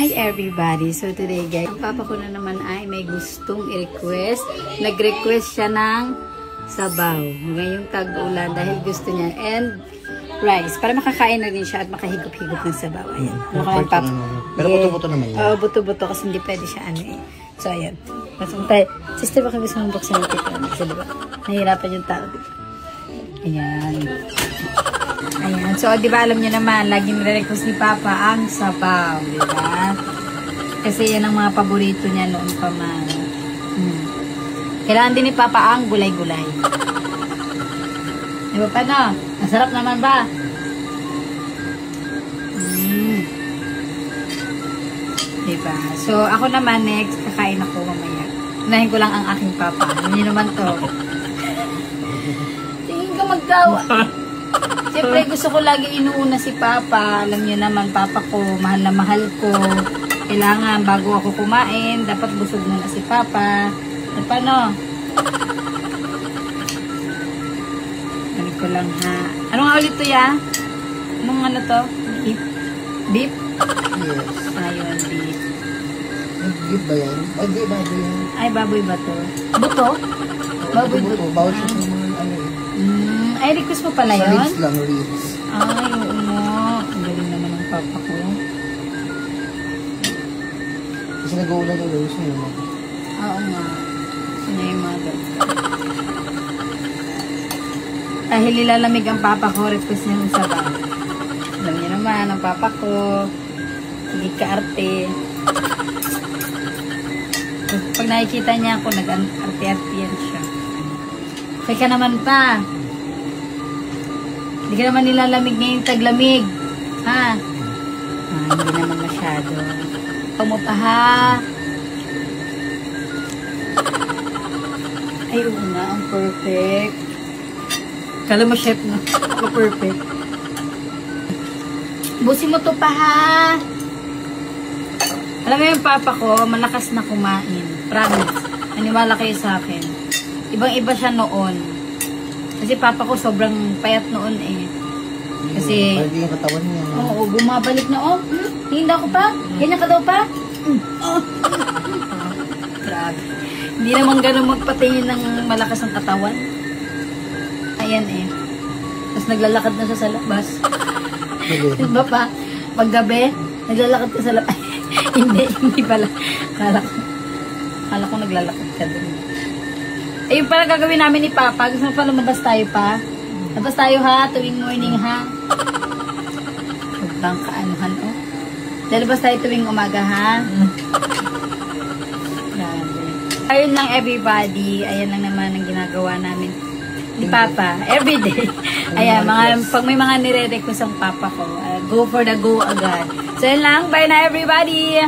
Hi everybody! So today guys, ang papa ko na naman ay may gustong i-request. Nag-request siya ng sabaw ngayong tag-ulan dahil gusto niya. And rice, para makakain na rin siya at makahigop-higop ng sabaw. Ayan. Pero buto-buto naman yan. Oo, buto-buto kasi hindi pwede siya ano eh. So ayan. Masungtay. Sister, baka gusto mong buksan yung tito. Kasi diba, nahihirapan yung tao. Diba? Ayan. Ayan. So, di ba alam niyo naman, lagi nire-request ni Papa ang sabaw, di ba? Kasi yan ang mga paborito niya noon pa man. Kailangan din ni Papa ang gulay-gulay. Di ba pa no? Masarap naman ba? Di ba? So, ako naman next, kakain ako mamaya. Unahin ko lang ang aking Papa. Hindi naman to. Tingin ka magtawa. Siyempre, gusto ko lagi inuuna si Papa. Alam niyo naman, Papa ko, mahal na mahal ko. Kailangan, bago ako kumain, dapat busog muna si Papa. At paano? Ano ko lang ha. Ano nga ulit to ya? Anong ano to? Beef? Beef? Yes. Ayun, beef. Beef ba yan? Ay, di, baboy yan. Ay, baboy ba to? Buto? Baboy buto. Bawal siya sa mga ano eh. Ay, request mo pala yun? Ribs lang, ribs. Ay, oo nga. Ang galing naman ng Papa ko. Kasi nag-uulan yung rose mo naman. Oo nga. Sino yung mga dahil nilalamig ang Papa ko, request niya ng sabaw. Alam niyo naman, ang Papa ko, hindi ka-arte. Pag nakikita niya ako, nag-arte-arte yan siya. Kaya ka naman pa. Hindi ka naman nilalamig ngayong taglamig. Ha? Hindi naman masyado. Mo pa ha. Ay, oo nga. Ang perfect. Kala mo, chef na. Ako perfect. Busin mo to pa ha. Alam mo yung Papa ko, malakas na kumain. Promise. Naniwala kayo sa akin. Ibang-iba siya noon. Kasi Papa ko sobrang payat noon eh. Kasi hindi yung katawan niya. Oo, bumabalik na oh. Hinda ko pa? Ganyan ka daw pa? Grabe. Hindi naman ganun magpatingin ng malakas ang katawan. Ayan eh. Tapos naglalakad na siya sa labas. Diba pa? Paggabi, naglalakad ka sa labas. hindi pala. Kala ko naglalakad ka dun. Eh, yung pala gagawin namin ni Papa, gusto mo pa lumabas tayo pa? Labas tayo ha, tuwing morning ha. Huwag bang kaanuhan oh. Lalabas tayo tuwing umaga ha. Ayun lang everybody, ayan lang naman ang ginagawa namin ni Papa, everyday. Ayan, pag may mga nire-request ang Papa ko, go for the go agad. So yun lang, bye na everybody!